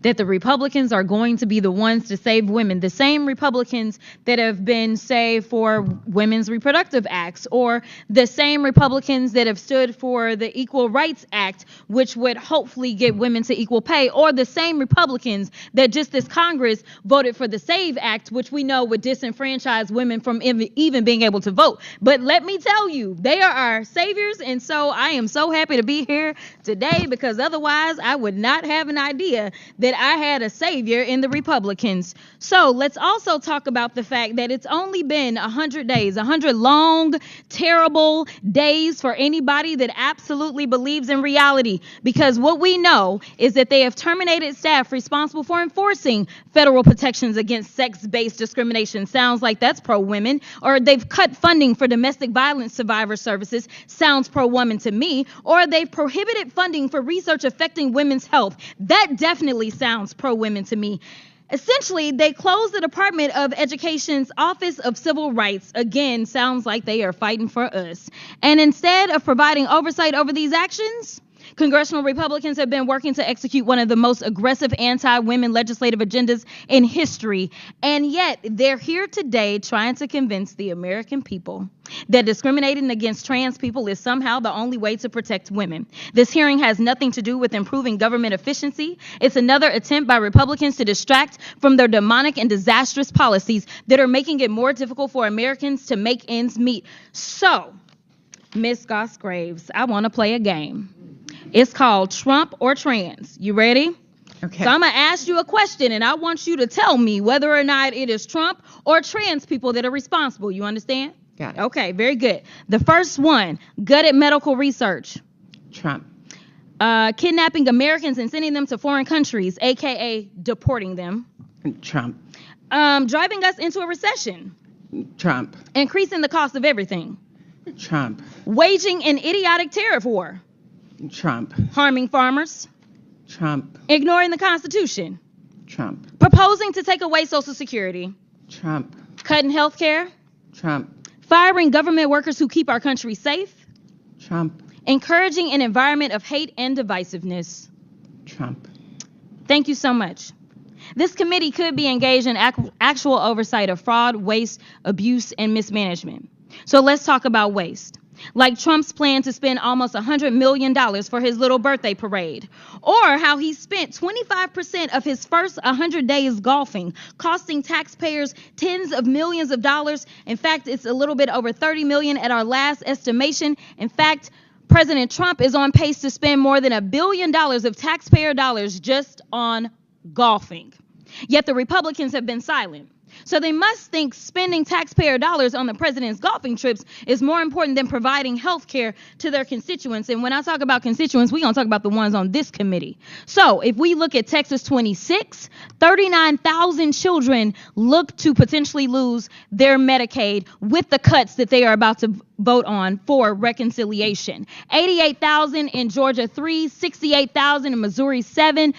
that the Republicans are going to be the ones to save women, the same Republicans that have been, say, for women's reproductive acts, or the same Republicans that have stood for the Equal Rights Act, which would hopefully get women to equal pay, or the same Republicans that just this Congress voted for the SAVE Act, which we know would disenfranchise women from even being able to vote. But let me tell you, they are our saviors, and so I am so happy to be here today, because otherwise I would not have an idea that I had a savior in the Republicans. So let's also talk about the fact that it's only been 100 days, 100 long, terrible days for anybody that absolutely believes in reality, because what we know is that they have terminated staff responsible for enforcing federal protections against sex-based discrimination. Sounds like that's pro-women. Or they've cut funding for domestic violence survivor services. Sounds pro-woman to me. Or they've prohibited funding for research affecting women's health. That definitely sounds pro-women to me. Essentially, they closed the Department of Education's Office of Civil Rights. Again, sounds like they are fighting for us. And instead of providing oversight over these actions, congressional Republicans have been working to execute one of the most aggressive anti-women legislative agendas in history. And yet they're here today trying to convince the American people that discriminating against trans people is somehow the only way to protect women. This hearing has nothing to do with improving government efficiency. It's another attempt by Republicans to distract from their demonic and disastrous policies that are making it more difficult for Americans to make ends meet. So, Ms. Goss-Graves, I want to play a game. It's called Trump or Trans. You ready? Okay. So I'm going to ask you a question, and I want you to tell me whether or not it is Trump or trans people that are responsible. You understand? Got it. Okay, very good. The first one, gutted medical research. Trump. Kidnapping Americans and sending them to foreign countries, a.k.a. deporting them. Trump. Driving us into a recession. Trump. Increasing the cost of everything. Trump. Waging an idiotic tariff war. Trump. Harming farmers. Trump. Ignoring the Constitution. Trump. Proposing to take away Social Security. Trump. Cutting health care. Trump. Firing government workers who keep our country safe. Trump. Encouraging an environment of hate and divisiveness. Trump. Thank you so much. This committee could be engaged in actual oversight of fraud, waste, abuse, and mismanagement. So let's talk about waste. Like Trump's plan to spend almost $100 million for his little birthday parade. Or how he spent 25% of his first 100 days golfing, costing taxpayers tens of millions of dollars. In fact, it's a little bit over $30 million at our last estimation. In fact, President Trump is on pace to spend more than $1 billion of taxpayer dollars just on golfing. Yet the Republicans have been silent. So they must think spending taxpayer dollars on the president's golfing trips is more important than providing health care to their constituents. And when I talk about constituents, we're going to talk about the ones on this committee. So if we look at Texas 26, 39,000 children look to potentially lose their Medicaid with the cuts that they are about to vote on for reconciliation. 88,000 in Georgia 3, 68,000 in Missouri 7,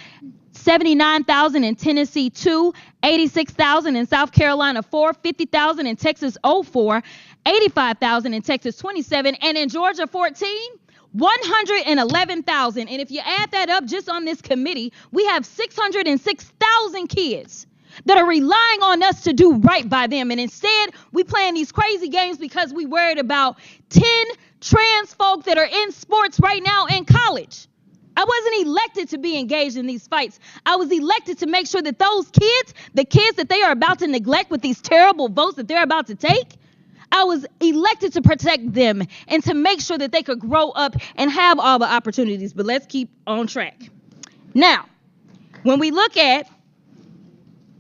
79,000 in Tennessee 2, 86,000 in South Carolina 4, 50,000 in Texas 04, 85,000 in Texas 27, and in Georgia 14, 111,000. And if you add that up just on this committee, we have 606,000 kids that are relying on us to do right by them. And instead, we playing these crazy games because we worried about 10 trans folk that are in sports right now in college. I wasn't elected to be engaged in these fights. I was elected to make sure that those kids, the kids that they are about to neglect with these terrible votes that they're about to take, I was elected to protect them and to make sure that they could grow up and have all the opportunities. But let's keep on track. Now, when we look at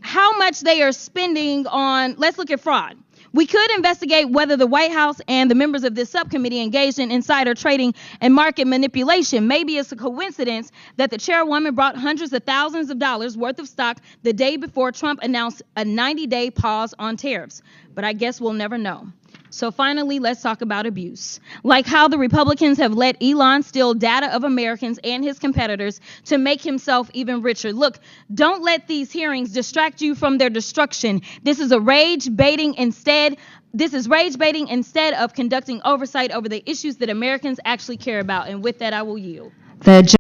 how much they are spending on, let's look at fraud. We could investigate whether the White House and the members of this subcommittee engaged in insider trading and market manipulation. Maybe it's a coincidence that the chairwoman brought hundreds of thousands of dollars worth of stock the day before Trump announced a 90-day pause on tariffs. But I guess we'll never know. So finally, let's talk about abuse. Like how the Republicans have let Elon steal data of Americans and his competitors to make himself even richer. Look, don't let these hearings distract you from their destruction. This is rage baiting instead of conducting oversight over the issues that Americans actually care about. And with that, I will yield.